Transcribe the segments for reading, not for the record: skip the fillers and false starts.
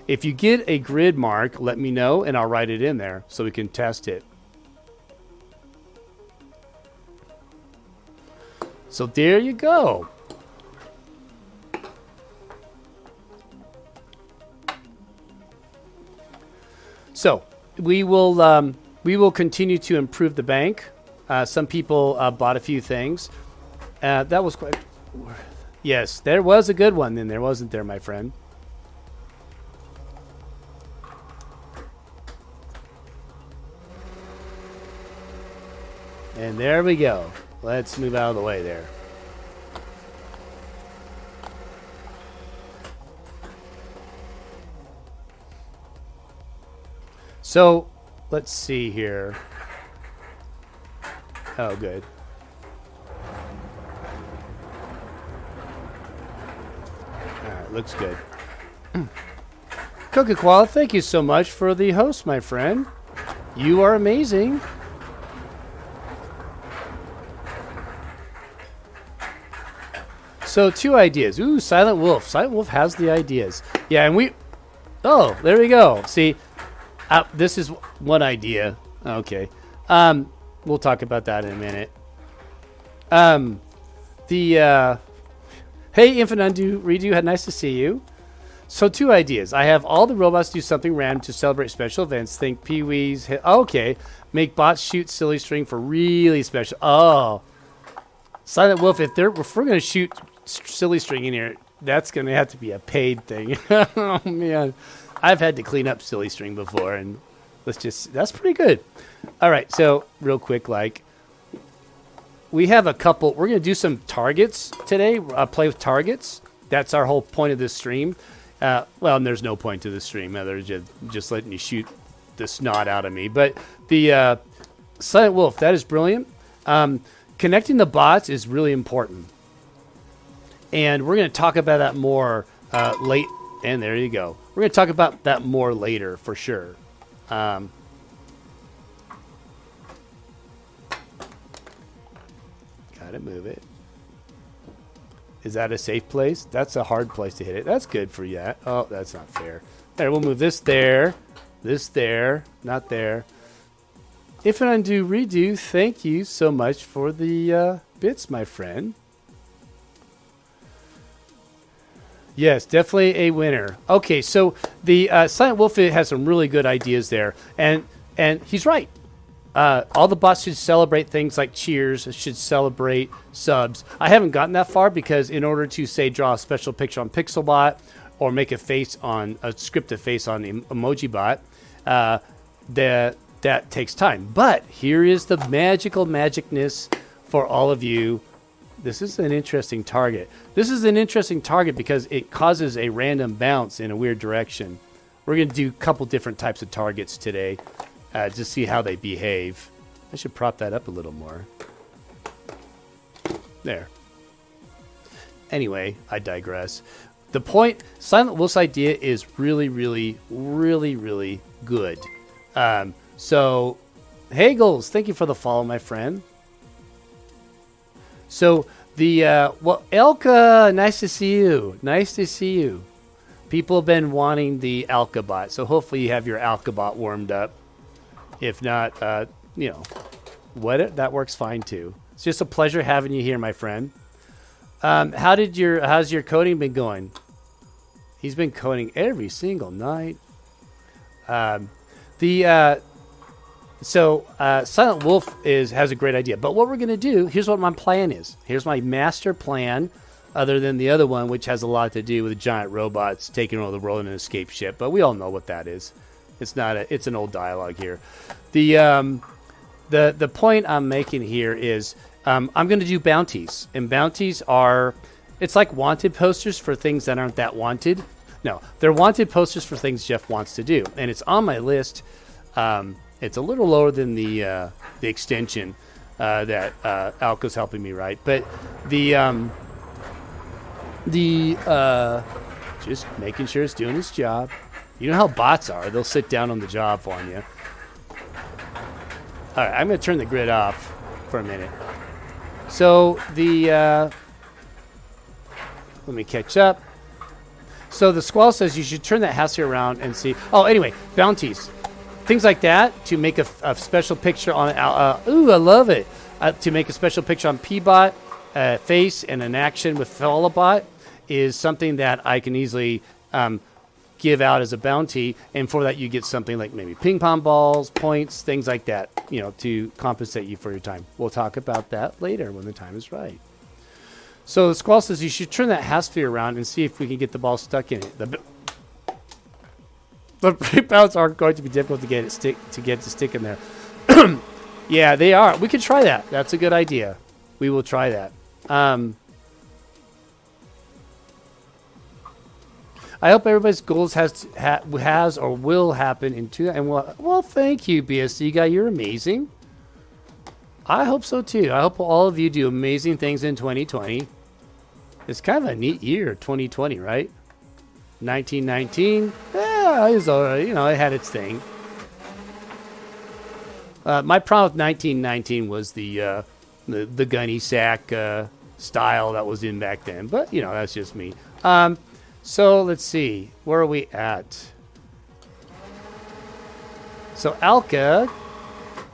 If you get a grid mark, let me know, and I'll write it in there so we can test it. So there you go. So we will continue to improve the bank. Some people bought a few things. That was quite... Yes, there was a good one then, there wasn't there, my friend? And there we go. Let's move out of the way there. So, let's see here. Oh, good. Alright, looks good. Coca-Cola, thank you so much for the host, my friend. You are amazing. So, 2 ideas. Ooh, Silent Wolf. Silent Wolf has the ideas. Yeah, and we... Oh, there we go. See, this is one idea. Okay. We'll talk about that in a minute. Hey, Infinite Undo Redo, nice to see you. So 2 ideas. I have all the robots do something random to celebrate special events. Think Pee-wee's. Okay. Make bots shoot silly string for really special. Oh. Silent Wolf, if we're going to shoot silly string in here, that's going to have to be a paid thing. Oh, man. I've had to clean up silly string before, and that's pretty good. All right, so real quick, we have a couple, we're going to do some targets today, play with targets. That's our whole point of this stream. Well, and there's no point to this stream other than just letting you shoot the snot out of me. But the Silent Wolf, that is brilliant. Connecting the bots is really important. And we're going to talk about that more late. And there you go. We're going to talk about that more later for sure. Gotta move it. Is that a safe place? That's a hard place to hit it. That's good for you. Oh, that's not fair. There, we'll move this there. This there. Not there. If an undo redo, thank you so much for the bits, my friend. Yes, definitely a winner. Okay, so the Silent Wolf has some really good ideas there, and he's right. All the bots should celebrate things like cheers, should celebrate subs. I haven't gotten that far because in order to, say, draw a special picture on Pixelbot or make a face on a scripted face on EmojiBot, that takes time. But here is the magical magicness for all of you. This is an interesting target. This is an interesting target because it causes a random bounce in a weird direction. We're going to do a couple different types of targets today to see how they behave. I should prop that up a little more. There. Anyway, I digress. The point, Silent Wolf's idea is really, really, really, really good. So, Hagels, thank you for the follow, my friend. So, Elka, nice to see you. Nice to see you. People have been wanting the Alkabot, so hopefully you have your Alkabot warmed up. If not, that works fine too. It's just a pleasure having you here, my friend. How's your coding been going? He's been coding every single night. Silent Wolf has a great idea. But what we're going to do, here's what my plan is. Here's my master plan, other than the other one, which has a lot to do with giant robots taking over the world in an escape ship. But we all know what that is. It's an old dialogue here. The point I'm making here is I'm going to do bounties. And bounties it's like wanted posters for things that aren't that wanted. No, they're wanted posters for things Jeff wants to do. And it's on my list. It's a little lower than the extension that Alco's helping me write, but just making sure it's doing its job. You know how bots are; they'll sit down on the job on you. All right, I'm going to turn the grid off for a minute. So let me catch up. So the squall says you should turn that hasty around and see. Oh, anyway, bounties. Things like that to make a special picture on. Ooh, I love it. To make a special picture on Pbot, face, and an action with Followbot is something that I can easily give out as a bounty. And for that, you get something like maybe ping pong balls, points, things like that, you know, to compensate you for your time. We'll talk about that later when the time is right. So the squall says you should turn that hemisphere around and see if we can get the ball stuck in it. The rebounds aren't going to be difficult to get to stick in there. Yeah, they are. We could try that. That's a good idea. We will try that. I hope everybody's goals has or will happen in two. And well, thank you, BSC guy. You're amazing. I hope so too. I hope all of you do amazing things in 2020. It's kind of a neat year, 2020, right? 1919. Yeah, it was alright. You know, it had its thing. My problem with 1919 was the gunny sack style that was in back then. But you know, that's just me. So let's see. Where are we at? So Alka,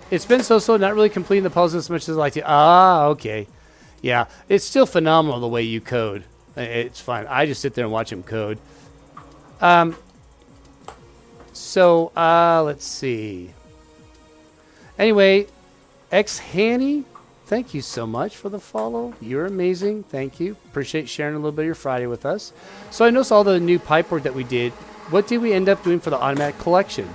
it's been so not really completing the puzzle as much as I like to. Ah, okay. Yeah, it's still phenomenal the way you code. It's fun. I just sit there and watch him code. So let's see. Anyway, Hanny, thank you so much for the follow. You're amazing. Thank you. Appreciate sharing a little bit of your Friday with us. So I noticed all the new pipe work that we did. What did we end up doing for the automatic collection?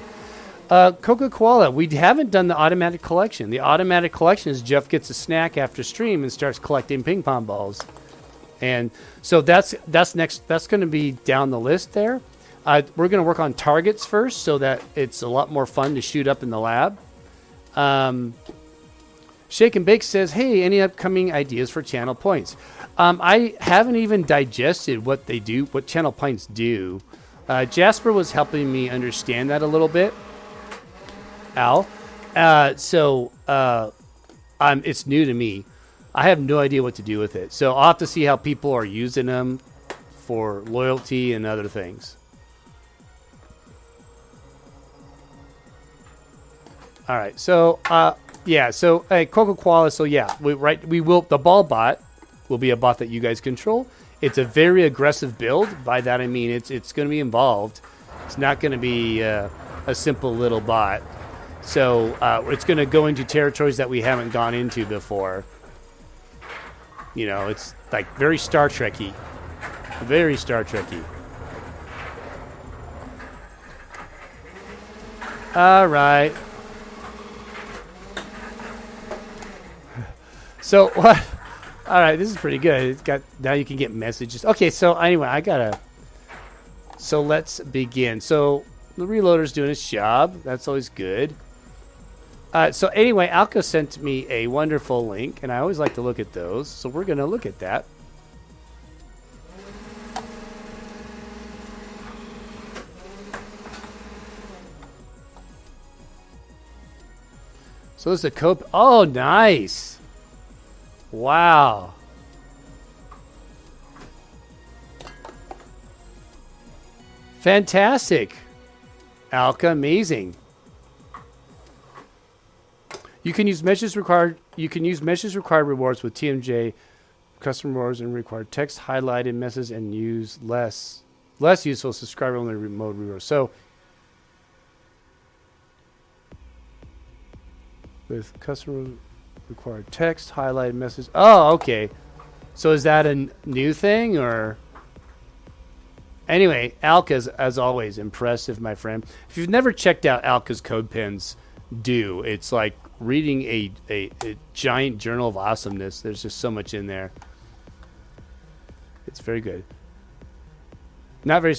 Coca Koala, we haven't done the automatic collection. The automatic collection is Jeff gets a snack after stream and starts collecting ping pong balls. And so that's next. That's going to be down the list there. We're going to work on targets first so that it's a lot more fun to shoot up in the lab. Shake and Bake says, hey, any upcoming ideas for channel points? I haven't even digested what they do, what channel points do. Jasper was helping me understand that a little bit. Al. It's new to me. I have no idea what to do with it. So I'll have to see how people are using them for loyalty and other things. All right. So, yeah. So, Coca Koala. So, yeah. We will. The ball bot will be a bot that you guys control. It's a very aggressive build. By that I mean it's going to be involved. It's not going to be a simple little bot. So it's going to go into territories that we haven't gone into before. You know, it's like very Star Trek-y. Very Star Trek-y. All right. So what? All right, this is pretty good. It's got now you can get messages. Okay, so anyway, so let's begin. So the reloader's doing its job. That's always good. So anyway, Alka sent me a wonderful link, and I always like to look at those. So we're going to look at that. So this is a code. Oh, nice. Wow. Fantastic. Alka, amazing. You can use meshes required. You can use meshes required rewards with TMJ, custom rewards, and required text highlighted messes, and use less useful subscriber only mode rewards. So with custom required text highlighted message. Oh, okay. So is that a new thing or? Anyway, Alka's as always impressive, my friend. If you've never checked out Alka's code pens, do. It's like reading a giant journal of awesomeness. There's just so much in there. It's very good. Not very